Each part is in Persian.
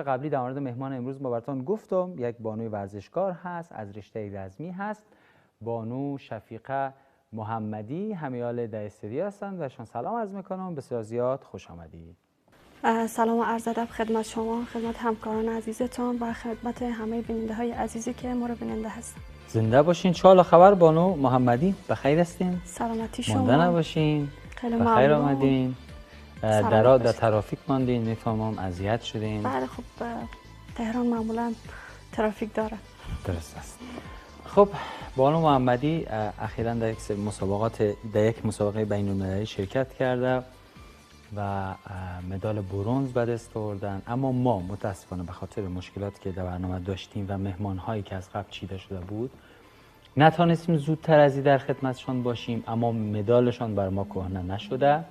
قبلی در مورد مهمان امروز با براتون گفتم. یک بانوی ورزشکار هست، از رشته رزمی هست، بانو شفیقه محمدی. همیال در استودیو هستند و شما سلام عرض میکنم. بسیار زیاد خوش آمدید. سلام و عرض ادب خدمت شما، خدمت همکاران عزیزتون و خدمت همه بیننده های عزیزی که ما رو بیننده هستن. زنده باشین. چالا خبر بانو محمدی؟ بخیر هستین؟ سلامتی شما. مانده نباشین. خیلی بخیر ممنون. آمدین. در ترافیک ماندین، میفهمم اذیت شدین. بله خب تهران معمولا ترافیک داره. درست است. خب بانو محمدی اخیراً در یک مسابقه بین‌المللی شرکت کرده و مدال برنز به دست آوردن، اما ما متاسفانه به خاطر مشکلاتی که در برنامه داشتیم و مهمان‌هایی که از قبل چیده شده بود نتونستیم زودتر از این در خدمتشان باشیم، اما مدالشان بر ما کهنه نشده،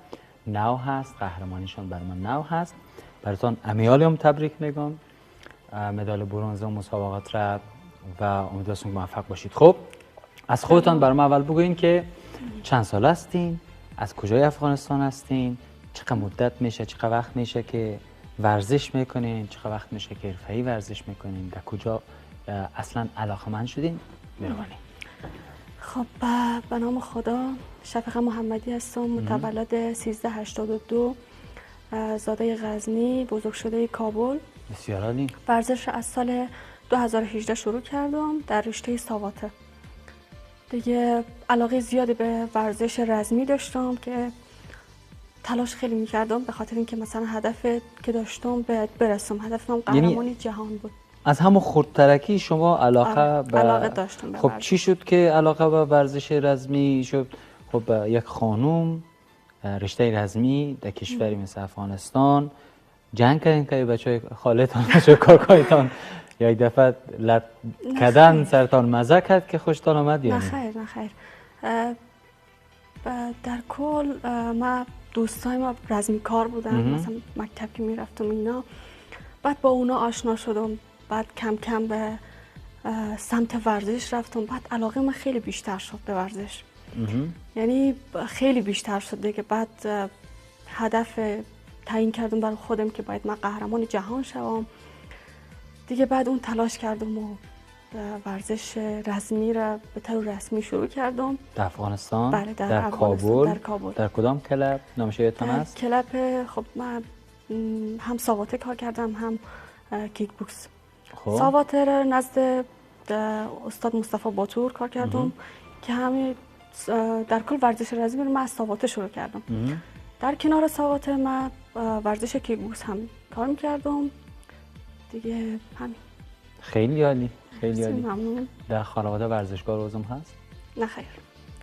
نو هست، قهرمانیشان بر ما نو هست. براتون امیالم تبریک میگم مدال برنز و مسابقات را و امیدوارم که موفق باشید. خب از خودتان برام اول بگوین که چند سال هستین، از کجای افغانستان هستین، چقدر مدت میشه، چقدر وقت میشه که ورزش میکنین، چقدر وقت میشه که حرفه‌ای ورزش میکنین، در کجا اصلا علاقه‌مند شدین؟ مهربانی. خب به نام خدا، شفیقه محمدی هستم، متولد 1382، زاده غزنی، بزرگ شده کابل. بسیار عالی. ورزش از سال 2018 شروع کردم در رشته ساواته. دیگه علاقه زیادی به ورزش رزمی داشتم که تلاش خیلی میکردم به خاطر اینکه مثلا هدف که داشتم برسم. هدفم قهرمانی جهان بود. از همون خردترکی شما علاقه داشتم به خب ورزش. چی شد که علاقه به ورزش رزمی شد؟ خب یک خانوم رشته رزمی در کشوری مثل افغانستان جنگ کردین که بچه خالتان بچه کاکایتان یک دفعه کدن سرتان مزه کرد که خوشتان آمد یا نه خیر. در کل ما دوستای ما رزمی کار بودن، مثلا مکتب که میرفتم اینا، بعد با اونا آشنا شدم، بعد کم کم به سمت ورزش رفتم، بعد علاقه من خیلی بیشتر شد به ورزش. یعنی خیلی بیشتر شد دیگه. بعد هدف تعیین کردم برای خودم که باید من قهرمان جهان شوم دیگه. بعد اون تلاش کردم و ورزش رزمی را به طور رسمی شروع کردم. در افغانستان؟ بله در کابل. در کدام کلب؟ نامش یادتان است؟ کلب خب من هم ساواته کار کردم هم کیک بوکس. خب ساواته را نزد استاد مصطفی باتور کار کردم که همین در کل ورزش رزمی رو من از ساواته شروع کردم. در کنار ساواته من ورزش کیک بوکس هم کار میکردم دیگه. همین. خیلی عالی. خیلی عالی. ممنون. در خانواده ورزشکار روزم هست؟ نه خیر.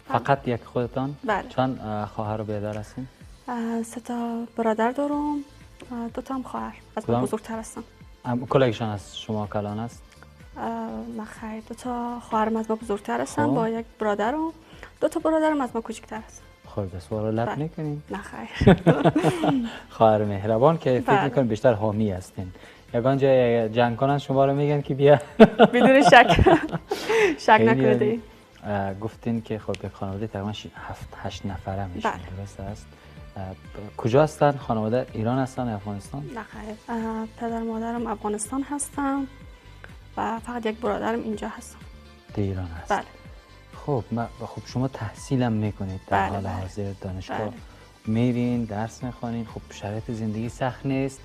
فقط یک خودتان؟ بله. چند خواهر و برادر هستین؟ 3 تا برادر دارم، 2 تا هم خواهر. از من بزرگتر هستم. کلایشان از شما کلان است؟ نه خیر. 2 تا خواهرم از من بزرگتر هستن با یک برادرم. 2 تا برادرم از من کوچکتر هستن. خب دست رو لب نکنین؟ نه خیر. خواهر مهربان که فکر میکنم بیشتر حامی هستین. یگان جای جنگ کنن شما رو میگن که بیا. بدون شک. شک نکنید. گفتین که خب یک خانواده تقریبا 7-8 نفره میشین. درست است؟ کجا هستن؟ خانواده ایران هستن یا افغانستان؟ نه خیر. پدر مادرم افغانستان هستن و فقط یک برادرم اینجا هستم. در ایران هست. بله. خب شما تحصیلم میکنید در حال حاضر دانشگاه میرین درس میخوانین. خب شرایط زندگی سخت نیست؟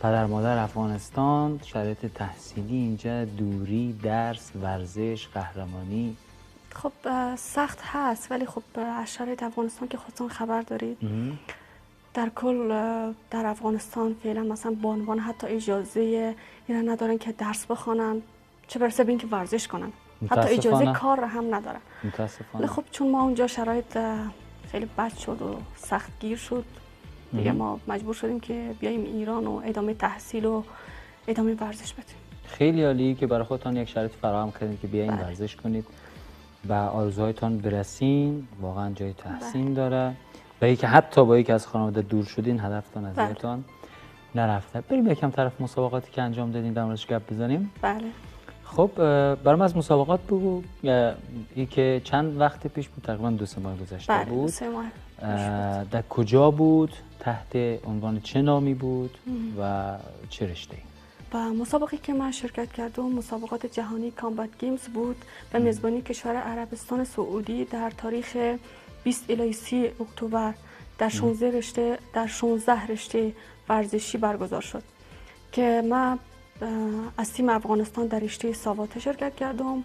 پدر مادر افغانستان، شرایط تحصیلی اینجا، دوری، درس، ورزش، قهرمانی. خب سخت هست ولی خب از شرایط افغانستان که خودتون خبر دارید در کل در افغانستان فعلا مثلا بانوان حتی اجازه اینا ندارن که درس بخونن، چه برسه به اینکه ورزش کنن. حتی اجازه کار هم ندارن. متاسفانه. خب چون ما اونجا شرایط خیلی بد شد و سخت گیر شد دیگه، ما مجبور شدیم که بیاییم ایران و ادامه تحصیل و ادامه ورزش بدیم. خیلی عالی که برای خودتان یک شرایط فراهم کردید که بیاین ورزش کنید و آرزوهایتان برسین. واقعا جای تحسین داره و اینکه حتی با یکی از خانواده دور شدین هدفتان از یادتان نرفته. بریم یکم طرف مسابقاتی که انجام دادین در موردش گپ بزنیم. بله. خب برام از مسابقات بگو. این که چند وقت پیش بود؟ تقریبا 2 ماه گذشته بود. 2 ماه. در کجا بود؟ تحت عنوان چه نامی بود و چه رشته‌ای؟ مسابقه که من شرکت کردم مسابقات جهانی کامبات گیمز بود به میزبانی کشور عربستان سعودی در تاریخ 20 الی 30 اکتبر در 16 رشته ورزشی برگزار شد که من از تیم افغانستان در رشته ساواته شرکت کردم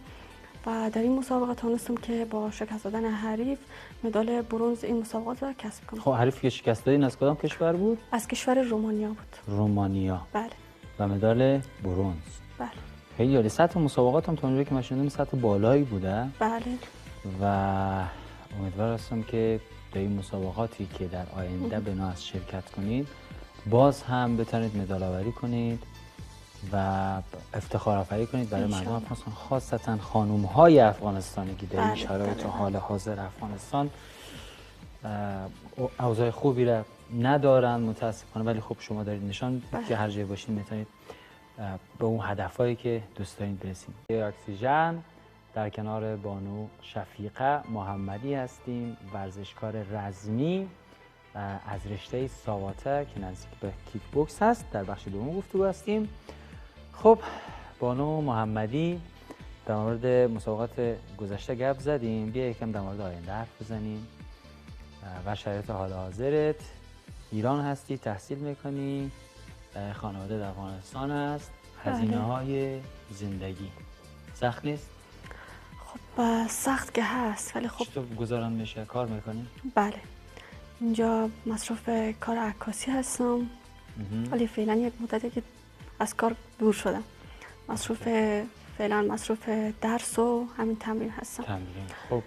و در این مسابقه تونستم که با شکست دادن حریف مدال برنز این مسابقات را کسب کنم. خب حریفی که شکست دادین از کدام کشور بود؟ از کشور رومانیا بود. رومانیا. بله. و مدال برنز. بله. خیلی عالی. سطح مسابقات هم تا اونجایی که من شنیدم سطح بالایی بوده. بله. و امیدوار هستم که در این مسابقاتی که در آینده به ناز شرکت کنید باز هم بتونید مدال آوری کنید و افتخار آفرینی کنید برای مردم افغانستان، خاصتا خانم های افغانستانی که در این شرایط حال حاضر افغانستان اوضاع خوبی را ندارن متاسفانه، ولی خب شما دارید نشان که هر جای باشین میتونید به اون هدفهایی که دوست دارید برسید. اکسیژن در کنار بانو شفیقه محمدی هستیم، ورزشکار رزمی از رشته ساواته که نزدیک به کیک بوکس هست. در بخش دوم گفتگو هستیم. خب بانو محمدی در مورد مسابقات گذشته گپ زدیم، بیا یکم در مورد آینده حرف بزنیم و شرایط حال حاضرت. ایران هستی، تحصیل میکنی، خانواده در افغانستان است، هزینه های زندگی سخت نیست؟ خب سخت که هست ولی خب چطور گذاران میشه؟ کار میکنی؟ بله، اینجا مصروف کار عکاسی هستم ولی فعلا یک مدتی که از کار دور شدم. مصروف درس و همین تمرین هستم. تمرین. خب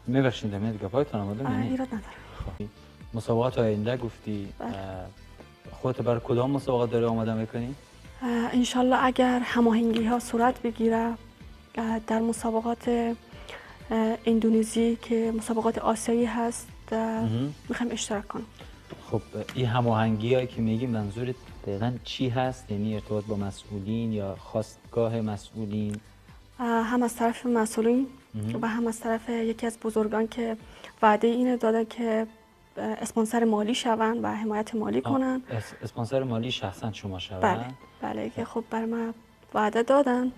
میبخشید دمید دیگه پایتون آماده می‌کنی؟ ایراد نداره. خب مسابقات آینده گفتی، خودت برای کدام مسابقات داری آماده میکنی؟ انشالله اگر هماهنگی ها صورت بگیره در مسابقات اندونزی که مسابقات آسیایی هست میخوایم اشتراک کنم. خب این هماهنگی هایی که میگیم منظورت دقیقاً چی هست؟ یعنی ارتباط با مسئولین یا خواستگاه مسئولین؟ هم از طرف مسئولین و هم از طرف یکی از بزرگان که وعده اینو دادن که اسپانسر مالی شون و حمایت مالی کنن. اسپانسر مالی شخصا شما شون؟ بله که خب بر من وعده دادن.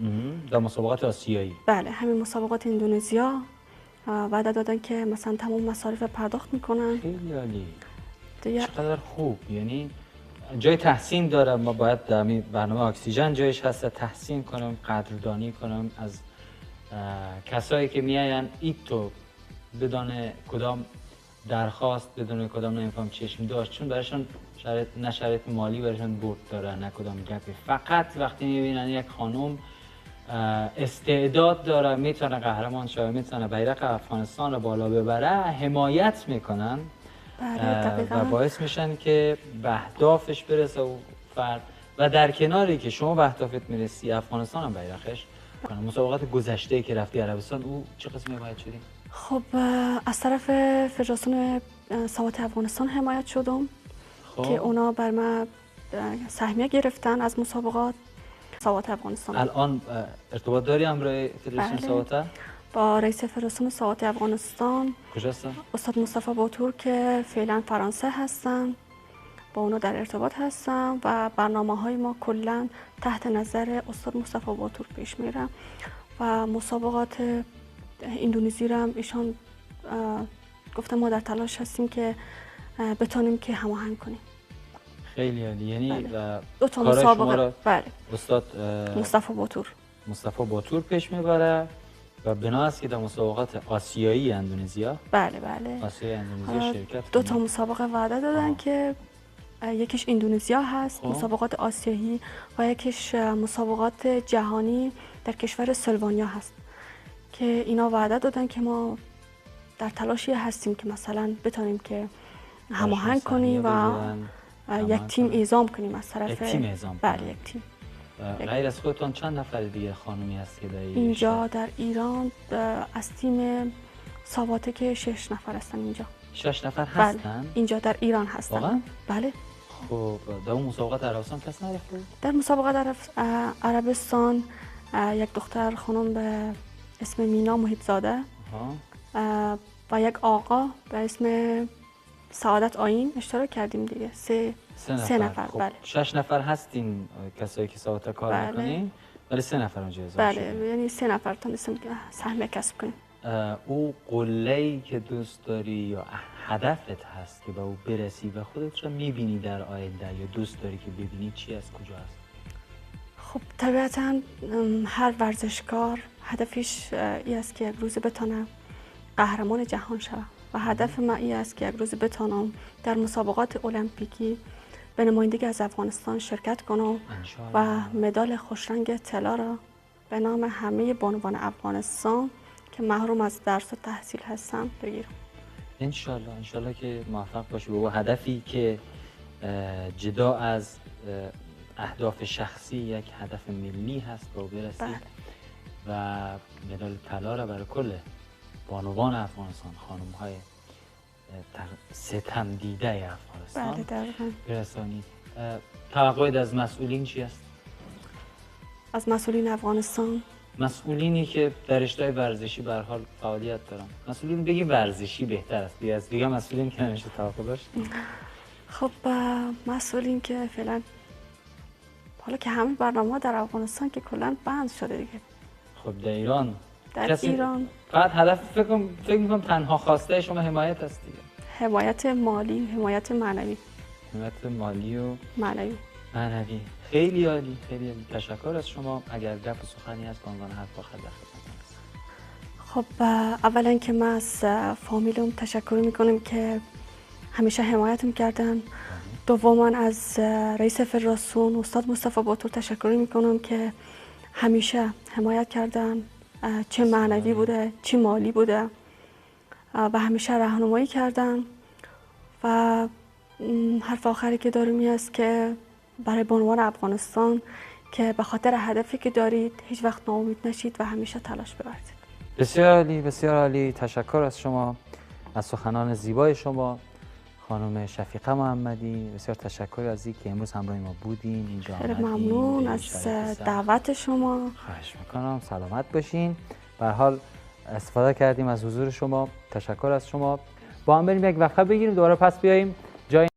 در مسابقات آسیایی؟ بله، همین مسابقات اندونزیا وعده دادن که مثلا تمام مصارف پرداخت میکنن. خیلی عالی. چقدر خوب. یعنی جای تحسین داره. ما باید در برنامه اکسیژن جایش هست تحسین کنم، قدردانی کنم از کسایی که میاین ایتو بدون کدام درخواست، بدون کدام نمیفهم چشم داشت، چون برایشون شرایط مالی برایشون برد داره، نه کدام گپی. فقط وقتی میبینن یک خانم استعداد داره، میتونه قهرمان شه، میتونه بیرق افغانستان رو بالا ببره، حمایت میکنن و باعث میشن که به اهدافش برسه و فرد. و در کناری که شما به اهدافت میرسی افغانستان هم بیرقش. مسابقات گذشته که رفتی عربستان او چه قسمی حمایت شدی؟ خب از طرف فدراسیون ساواته افغانستان حمایت شدم که اونا بر من سهمیه گرفتن از مسابقات ساواته افغانستان. الان ارتباط داری همراه فدراسیون ساواته؟ با رئیس فدراسیون ساواته افغانستان کجاستن؟ استاد مصطفی باتور که فعلا فرانسه هستن، با اونا در ارتباط هستم و برنامه‌های ما کلا تحت نظر استاد مصطفی باتور پیش میره و مسابقات اندونزی را هم ایشان گفتم ما در تلاش هستیم که بتونیم که هماهنگ کنیم. خیلی عالی. یعنی دو تا مسابقه استاد مصطفی باتور پیش میبره و بنا است که در مسابقات آسیایی اندونزیا آسیایی اندونزیا شرکت دو تا مسابقه وعده دادن که یکیش اندونزیا هست مسابقات آسیایی و یکیش مسابقات جهانی در کشور سلوانیا هست که اینا وعده دادن که ما در تلاشی هستیم که مثلا بتونیم که هماهنگ کنیم و یک تیم اعزام کنیم از طرف یک تیم اعزام بله یک تیم. غیر از خودتون چند نفر دیگه خانومی هست که در اینجا در ایران از تیم ساواته که 6 نفر هستن اینجا. 6 نفر هستن؟ اینجا در ایران هستن. واقعا؟ بله. خب در اون مسابقات عربستان کس نرفته؟ در مسابقات عربستان یک دختر خانم به اسم مینا محیط زاده و یک آقا به اسم سعادت آیین اشتراک کردیم دیگه. سه نفر. خب بله 6 نفر هستین کسایی که ساعت کار بله. میکنین، ولی 3 نفر اونجا اضافه بله شدین. یعنی 3 نفر تونستیم سهم کسب کنیم. او قله‌ای که دوست داری یا هدفت هست که به او برسی و خودت رو میبینی در آینده یا دوست داری که ببینی چی از کجا هست؟ خب طبیعتا هر ورزشکار هدفش این است که یک روز بتونه قهرمان جهان شود و هدف من این است که یک روز بتونم در مسابقات المپیکی به نمایندگی از افغانستان شرکت کنم و مدال خوشرنگ طلا را به نام همه بانوان افغانستان که محروم از درس و تحصیل هستن بگیرم. انشالله که موفق باشی با هدفی که جدا از اهداف شخصی یک هدف ملی هست با برسی. بله. و مدال طلا را برای کل بانوان افغانستان، خانم های ستم دیده افغانستان بله دقیقاً. برسانی. توقعت از مسئولین چی است؟ از مسئولین افغانستان؟ مسئولینی که در رشته ورزشی به هر حال فعالیت دارن. مسئولین بگی ورزشی بهتر است. دیگه مسئولین که نمیشه توقع داشت. خب مسئولین که فعلا حالا که همه برنامه‌ها در افغانستان که کلا بند شده دیگه. خب در ایران ایران فقط هدف فکر می‌کنم تنها خواسته شما حمایت است دیگه. حمایت مالی، حمایت معنوی. حمایت مالی و معنوی. خیلی عالی، خیلی عالی. تشکر از شما. اگر گپ و سخنی هست به عنوان حرف آخر در خدمتتون هستم. خب اولا که من از فامیلم تشکر میکنم که همیشه حمایتم کردن. دوما از رئیس فدراسیون استاد مصطفی باتور تشکر میکنم که همیشه حمایت کردن، چه معنوی بوده چه مالی بوده و همیشه راهنمایی کردن. و حرف آخری که دارم این است که برای بانوان افغانستان که به خاطر هدفی که دارید هیچ وقت ناامید نشید و همیشه تلاش بورزید. بسیار عالی، بسیار عالی. تشکر از شما، از سخنان زیبای شما خانم شفیقه محمدی. بسیار تشکر از اینکه امروز همراه ما بودین اینجا. خیلی ممنون از دعوت شما. خواهش میکنم. سلامت باشین. به هر حال استفاده کردیم از حضور شما. تشکر از شما. با هم بریم یک وقفه بگیریم، دوباره پس بیاییم.